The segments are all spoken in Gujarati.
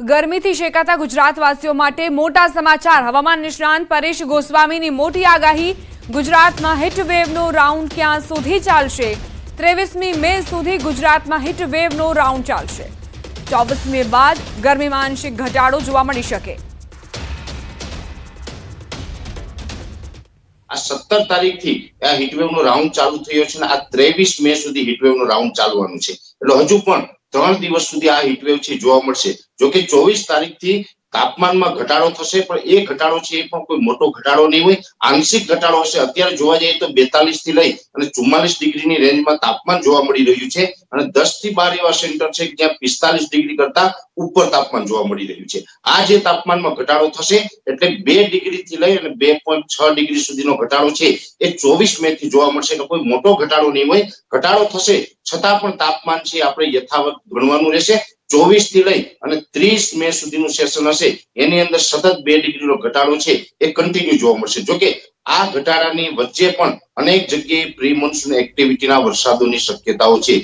ગરમીથી શેકાતા ગુજરાતવાસીઓ માટે મોટા સમાચાર। હવામાન નિષ્ણાંત પરેશ ગોસ્વામીની મોટી આગાહી। ગુજરાતમાં હીટવેવનો રાઉન્ડ ક્યાં સુધી ચાલશે? 23મી મે સુધી ગુજરાતમાં હીટવેવનો રાઉન્ડ ચાલશે। 24 મે બાદ ગરમીમાં આંશિક ઘટાડો જોવા મળી શકે। આ 17 તારીખથી આ હીટવેવનો રાઉન્ડ ચાલુ થયો છે અને આ 23 મે સુધી હીટવેવનો રાઉન્ડ ચાલવાનું છે। એટલે હજુ પણ 3 દિવસ સુધી આ હીટવેવ છે જોવા મળશે। જો કે 24 તારીખથી તાપમાનમાં ઘટાડો થશે, પણ એ ઘટાડો છે એ પણ કોઈ મોટો ઘટાડો નહીં હોય, આંશિક ઘટાડો હશે। અત્યારે જોવા જઈએ તો 42 થી લઈ અને 44 ડિગ્રીની રેન્જમાં તાપમાન જોવા મળી રહ્યું છે અને 10 થી 12 એવા સેન્ટર છે જ્યાં 45 ડિગ્રી કરતા ઉપર તાપમાન જોવા મળી રહ્યું છે। આ જે તાપમાનમાં ઘટાડો થશે એટલે 2 ડિગ્રી થી લઈ અને 2.6 ડિગ્રી સુધીનો ઘટાડો છે એ 24 મે થી જોવા મળશે। એટલે કોઈ મોટો ઘટાડો નહીં હોય, ઘટાડો થશે છતાં પણ તાપમાન છે આપણે યથાવત ગણવાનું રહેશે। 24 થી લઈ અને 30 મે સુધીનું સેશન હશે એની અંદર સતત 2 ડિગ્રીનો ઘટાડો છે એ કન્ટિન્યુ જોવા મળશે। જો કે આ ઘટાડાની વચ્ચે પણ અનેક જગ્યાએ પ્રી મોન્સૂન એક્ટિવિટીના વરસાદોની શક્યતાઓ છે।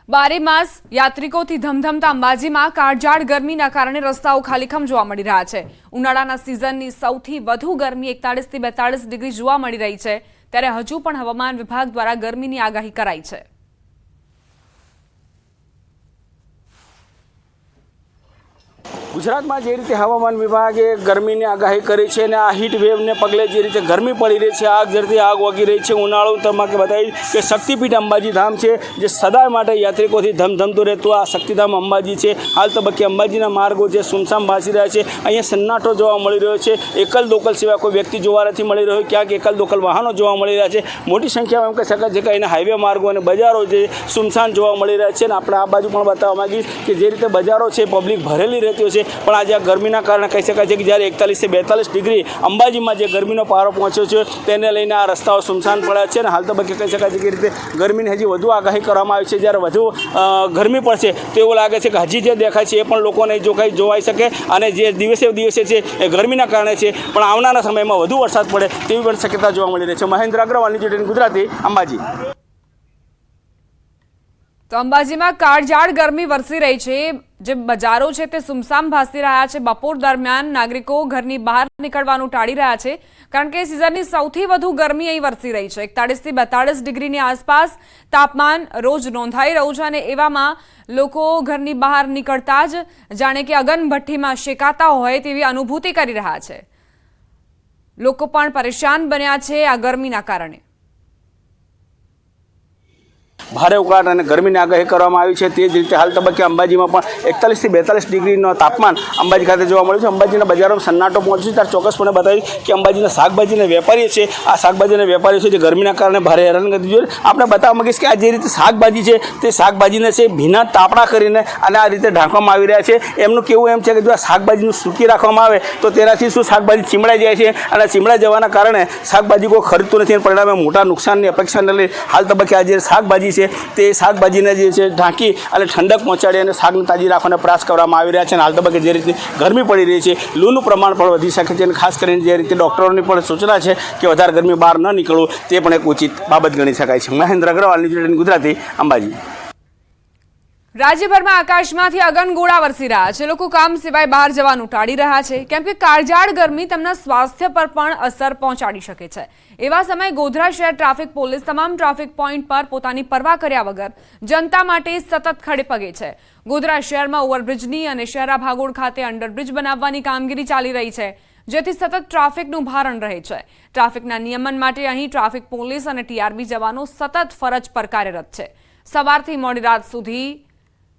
બારેમાસ યાત્રિકોથી ધમધમતા અંબાજીમાં કાળઝાળ ગરમીના કારણે રસ્તાઓ ખાલીખમ જોવા મળી રહ્યા છે। ઉનાળાના સિઝનની સૌથી વધુ ગરમી 41 થી 42 ડિગ્રી જોવા મળી રહી છે, ત્યારે હજુ પણ હવામાન વિભાગ દ્વારા ગરમીની આગાહી કરાઈ છે। ગુજરાતમાં જે રીતે હવામાન વિભાગે ગરમીની આગાહી કરી છે અને આ હીટ વેવને પગલે જે રીતે ગરમી પડી રહી છે, આગ જરતી આગ વગી રહી છે, ઉનાળો તમાકે બતાવી કે શક્તિપીઠ અંબાજી ધામ છે જે સદાય માટે યાત્રિકોથી ધમધમતું રહેતું આ શક્તિધામ અંબાજી છે। હાલ તબક્કે અંબાજીના માર્ગો છે સુમસામ ભાસી રહ્યા છે। અહીંયા સન્નાટો જોવા મળી રહ્યો છે। એકલ દોકલ સિવાય કોઈ વ્યક્તિ જોવા નથી મળી રહ્યો, ક્યાંક એકલ દોકલ વાહનો જોવા મળી રહ્યા છે। મોટી સંખ્યામાં એમ કહી શકાય છે કે અહીંના હાઈવે માર્ગો અને બજારો જે સુમસાન જોવા મળી રહ્યા છે। અને આપણે આ બાજુ પણ બતાવવા માંગીશ કે જે રીતે બજારો છે પબ્લિક ભરેલી રહેતી હોય છે, પણ આજે આ ગરમીના કારણે કહી શકાય છે કે જ્યારે 41 થી 42 ડિગ્રી અંબાજીમાં જે ગરમીનો પારો પહોંચ્યો છે તેને લઈને આ રસ્તાઓ સુમસાન પડ્યા છે। અને હાલ તબક્કે કહી શકાય છે કે રીતે ગરમીની હજી વધુ આગાહી કરવામાં આવી છે। જ્યારે વધુ ગરમી પડશે તો એવું લાગે છે કે હજી જે દેખાય છે એ પણ લોકોને જોવાઈ શકે અને જે દિવસે છે એ ગરમીના કારણે છે, પણ આવનારા સમયમાં વધુ વરસાદ પડે તેવી પણ શક્યતા જોવા મળી રહી છે। મહેન્દ્ર અગ્રવાલની જીટીવી ગુજરાતી અંબાજી। તો અંબાજીમાં કાળઝાળ ગરમી વરસી રહી છે, જે બજારો છે તે સુમસામ ભાસી રહ્યા છે। બપોર દરમિયાન નાગરિકો ઘરની બહાર નીકળવાનું ટાળી રહ્યા છે, કારણ કે સિઝનની સૌથી વધુ ગરમી અહીં વરસી રહી છે। 41 થી 42 ડિગ્રીની આસપાસ તાપમાન રોજ નોંધાઈ રહ્યું છે અને એવામાં લોકો ઘરની બહાર નીકળતા જ જાણે કે અગનભઠ્ઠીમાં શેકાતા હોય તેવી અનુભૂતિ કરી રહ્યા છે। લોકો પણ પરેશાન બન્યા છે આ ગરમીના કારણે। ભારે ઉકળાટ અને ગરમીની આગાહી કરવામાં આવી છે। તે જ રીતે હાલ તબક્કે અંબાજીમાં પણ 41 થી 42 ડિગ્રીનો તાપમાન અંબાજી ખાતે જોવા મળ્યું છે। અંબાજીના બજારોમાં સન્નાટો પહોંચ્યો છે। ત્યારે ચોક્કસપણે બતાવી કે અંબાજીના શાકભાજીના વેપારીઓ છે, આ શાકભાજીના વેપારીઓ છે જે ગરમીના કારણે ભારે હેરાનગતિ જોઈએ। આપણે બતાવવા માંગીશ કે આ જે રીતે શાકભાજી છે તે શાકભાજીને છે ભીના તાપણા કરીને અને આ રીતે ઢાંકવામાં આવી રહ્યા છે। એમનું કહેવું એમ છે કે જો આ શાકભાજીનું સૂકી રાખવામાં આવે તો તેનાથી શું શાકભાજી ચીમડાઈ જાય છે અને ચીમડાઈ જવાના કારણે શાકભાજી કોઈ ખરીદતું નથી અને પરિણામે મોટા નુકસાનની અપેક્ષાને લઈ હાલ તબક્કે આ જે શાકભાજી તે શાકભાજીને જે છે ઢાંકી અને ઠંડક પહોંચાડી અને શાકને તાજી રાખવાનો પ્રયાસ કરવામાં આવી રહ્યા છે। અને હાલ તબક્કે જે રીતે ગરમી પડી રહી છે, લૂનું પ્રમાણ પણ વધી શકે છે અને ખાસ કરીને જે રીતે ડૉક્ટરોની પણ સૂચના છે કે વધારે ગરમી બહાર ન નીકળવું તે પણ એક ઉચિત બાબત ગણી શકાય છે। મહેન્દ્ર અગ્રવાલની જીટીવી ગુજરાતી અંબાજી। રાજ્યભરમાં આકાશમાંથી અગનગોળા વરસી રહ્યા છે। લોકો કામ સિવાય બહાર જવાનું ટાળી રહ્યા છે, કેમ કે કાળઝાળ ગરમી તેમના સ્વાસ્થ્ય પર પણ અસર પહોંચાડી શકે છે। એવા સમયે ગોધરા શહેર ટ્રાફિક પોલીસ તમામ ટ્રાફિક પોઈન્ટ પર પોતાની પરવા કર્યા વગર જનતા માટે સતત ખડે પગે છે। ગોધરા શહેરમાં ઓવરબ્રિજની અને શહેરા ભાગોળ ખાતે અંડરબ્રિજ બનાવવાની કામગીરી ચાલી રહી છે, જેથી સતત ટ્રાફિકનું ભારણ રહે છે। ટ્રાફિકના નિયમન માટે અહીં ટ્રાફિક પોલીસ અને ટીઆરબી જવાનો સતત ફરજ પર કાર્યરત છે। સવારથી મોડી રાત સુધી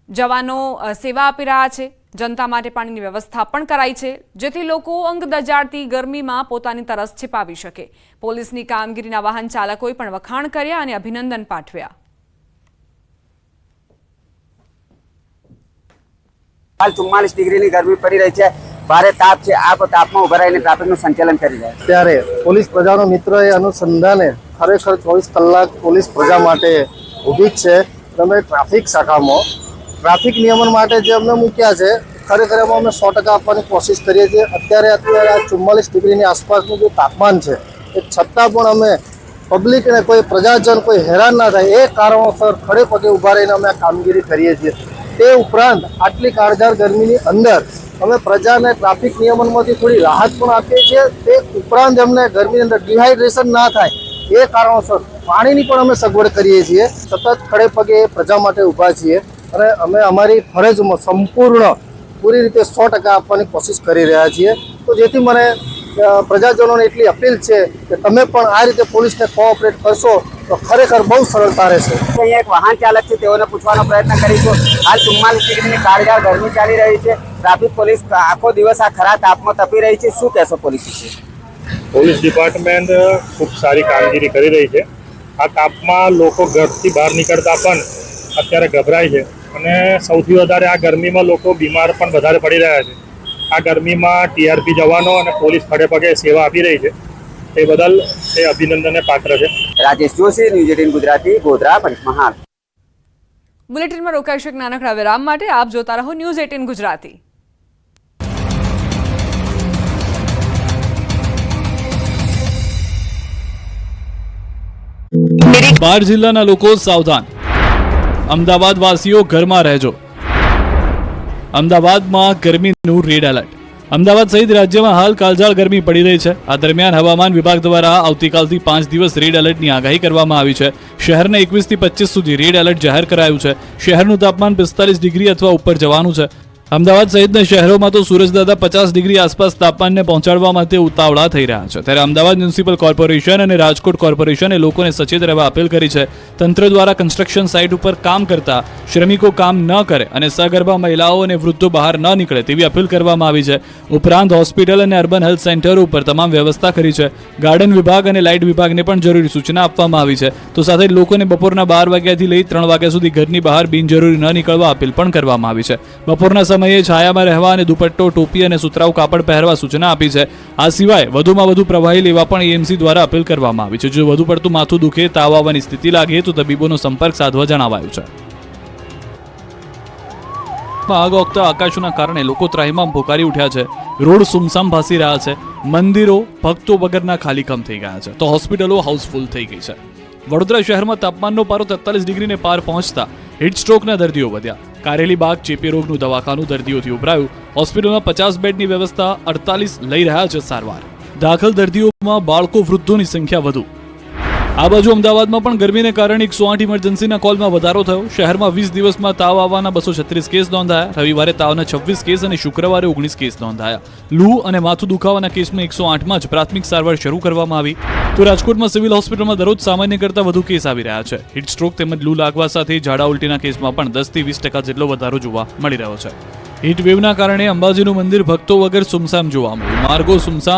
જવાનો સેવા આપી રહ્યા છે। જનતા માટે પાણીની વ્યવસ્થા પણ કરાઈ છે, જેથી લોકો અંગ દજાડતી ગરમીમાં પોતાની તરસ छिपाવી શકે। પોલીસની કામગીરીના વાહન ચાલકોએ પણ વખાણ કર્યા અને અભિનંદન પાઠવ્યા। હાલ 44 ડિગ્રીની ગરમી પડી રહી છે, ભારે તાપ છે। આ તાપમાં ઉભા રહીને ટ્રાફિકનું સંચાલન કરી રહ્યા છે। ત્યારે પોલીસ પ્રજાનો મિત્ર એ અનુસંધાને ખરેખર 24 કલાક પોલીસ પ્રજા માટે ઊભી જ છે। તમે ટ્રાફિક શાખામાં ટ્રાફિક નિયમન માટે જે અમને મૂક્યા છે ખરેખર એમાં અમે 100% આપવાની કોશિશ કરીએ છીએ। અત્યારે 44 ડિગ્રીની આસપાસનું જે તાપમાન છે એ છતાં પણ અમે પબ્લિકને કોઈ પ્રજાજન કોઈ હેરાન ના થાય એ કારણોસર ખડે પગે ઊભા રહીને અમે આ કામગીરી કરીએ છીએ। તે ઉપરાંત આટલી કાળઝાળ ગરમીની અંદર અમે પ્રજાને ટ્રાફિક નિયમનમાંથી થોડી રાહત પણ આપીએ છીએ. તે ઉપરાંત એમને ગરમીની અંદર ડિહાઇડ્રેશન ના થાય એ કારણોસર પાણીની પણ અમે સગવડ કરીએ છીએ. સતત ખડે પગે પ્રજા માટે ઊભા છીએ અને અમે અમારી ફરજમાં પૂરી રીતે 100% આપવાની કોશિશ કરી રહ્યા છીએ. તો જેથી મને પ્રજાજનોને એટલી અપીલ છે કે તમે પણ આ રીતે પોલીસને કોઓપરેટ કરશો તો ખરેખર બહુ સરળતા રહેશે. અહીંયા એક વાહન ચાલક છે, તેઓને પૂછવાનો પ્રયત્ન કરીશું. હાલ 44 ડિગ્રીની કાળઝાળ ગરમી ચાલી રહી છે. ટ્રાફિક પોલીસ આખો દિવસ આ ખરા તાપમાં તપી રહી છે. શું કહેશો પોલીસ વિશે? પોલીસ ડિપાર્ટમેન્ટ ખૂબ સારી કામગીરી કરી રહી છે. આ તાપમાં લોકો ઘરથી બહાર નીકળતા પણ અત્યારે ગભરાય છે અને સૌથી વધારે આ ગરમીમાં લોકો બીમાર પણ વધારે પડી રહ્યા છે. આ ગરમીમાં ટીઆરપી જવાનો અને પોલીસ ખડે પગે સેવા આપી રહી છે, તે બદલ તે અભિનંદનને પાત્ર છે. રાજેશ જોશી, ન્યૂઝ 18 ગુજરાતી, ગોધરા, પંચમહાલ. બુલેટિનમાં રોકાઈશું એક નાનકડા વિરામ માટે. આપ જોતા રહો ન્યૂઝ 18 ગુજરાતી. બાર જિલ્લાના લોકો સાવધાન, અમદાવાદ વાસીઓ ઘરમાં રહેજો. અમદાવાદમાં ગરમીનું રેડ એલર્ટ. અમદાવાદ સહિત રાજ્યમાં હાલ કાળઝાળ ગરમી પડી રહી છે. આ દરમિયાન હવામાન વિભાગ દ્વારા આવતીકાલથી 5 દિવસ રેડ એલર્ટની આગાહી કરવામાં આવી છે. શહેરને 21 થી 25 સુધી રેડ એલર્ટ જાહેર કરાયું છે. શહેરનું તાપમાન 45 ડિગ્રી અથવા ઉપર જવાનું છે. અમદાવાદ સહિતના શહેરોમાં તો સૂરજદાદા 50 ડિગ્રી આસપાસ તાપમાનને પહોંચાડવા માટે ઉતાવળા થઈ રહ્યા છે. ત્યારે અમદાવાદ મ્યુનિસિપલ કોર્પોરેશન અને રાજકોટ કોર્પોરેશને લોકોને સચેત રહેવા અપીલ કરી છે. તંત્ર દ્વારા કન્સ્ટ્રક્શન સાઇટ ઉપર કામ કરતા શ્રમિકો કામ ન કરે અને સગર્ભા મહિલાઓ અને વૃદ્ધો બહાર ન નીકળે તેવી અપીલ કરવામાં આવી છે. ઉપરાંત હોસ્પિટલ અને અર્બન હેલ્થ સેન્ટરો ઉપર તમામ વ્યવસ્થા કરી છે. ગાર્ડન વિભાગ અને લાઇટ વિભાગને પણ જરૂરી સૂચના આપવામાં આવી છે. તો સાથે જ લોકોને બપોરના 12 વાગ્યાથી લઈ 3 વાગ્યા સુધી ઘરની બહાર બિનજરૂરી ન નીકળવા અપીલ પણ કરવામાં આવી છે. બપોરના સમયે છાયામાં રહેવા અને દુપટ્ટો, ટોપી અને સુતરાઉ કાપડ પહેરવા સૂચના આપી છે. આ સિવાય વધુમાં વધુ પ્રવાહી લેવા પણ એએમસી દ્વારા અપીલ કરવામાં આવી છે. જો વધુ પડતું માથું દુખે, તાવ આવવાની સ્થિતિ લાગે તો તબીબોનો સંપર્ક સાધવા જણાવાયું છે. આગ ઓગતા આકાશના કારણે લોકો ત્રાહિમામ પોકારી ઉઠ્યા છે. રોડ સુમસામ ભાસી રહ્યા છે. મંદિરો ભક્તો વગરના ખાલીકમ થઈ ગયા છે, તો હોસ્પિટલો હાઉસફુલ થઈ ગઈ છે. વડોદરા શહેરમાં તાપમાનનો પારો 43 ડિગ્રીને પાર પહોંચતા હીટસ્ટ્રોકના દર્દીઓ વધ્યા. કારેલી બાગ ચેપી રોગનું દવાખાનું દર્દીઓથી ઉભરાયું. હોસ્પિટલમાં 50 બેડની વ્યવસ્થા, 48 લઈ રહ્યા છે સારવાર. દાખલ દર્દીઓમાં બાળકો, વૃદ્ધોની સંખ્યા વધુ. આ બાજુ અમદાવાદમાં પણ ગરમીને કારણે 108 ઇમરજન્સીના કોલમાં વધારો થયો. શહેરમાં 20 દિવસમાં તાવ આવવાના 236 કેસ નોંધાયા. રવિવારે તાવના 26 કેસ અને શુક્રવારે 19 કેસ નોંધાયા. લૂ અને માથું દુખાવાના કેસમાં 108માં જ પ્રાથમિક સારવાર શરૂ કરવામાં આવી. તો રાજકોટમાં સિવિલ હોસ્પિટલમાં દરરોજ સામાન્ય કરતાં વધુ કેસ આવી રહ્યા છે. હીટસ્ટ્રોક તેમજ લૂ લાગવા સાથે ઝાડા ઉલટીના કેસમાં પણ 10 થી 20% જેટલો વધારો જોવા મળી રહ્યો છે. હીટ વેવના કારણે અંબાજીનું મંદિર ભક્તો વગર સુમસામ જોવા મળ્યું. માર્ગો સુમસામ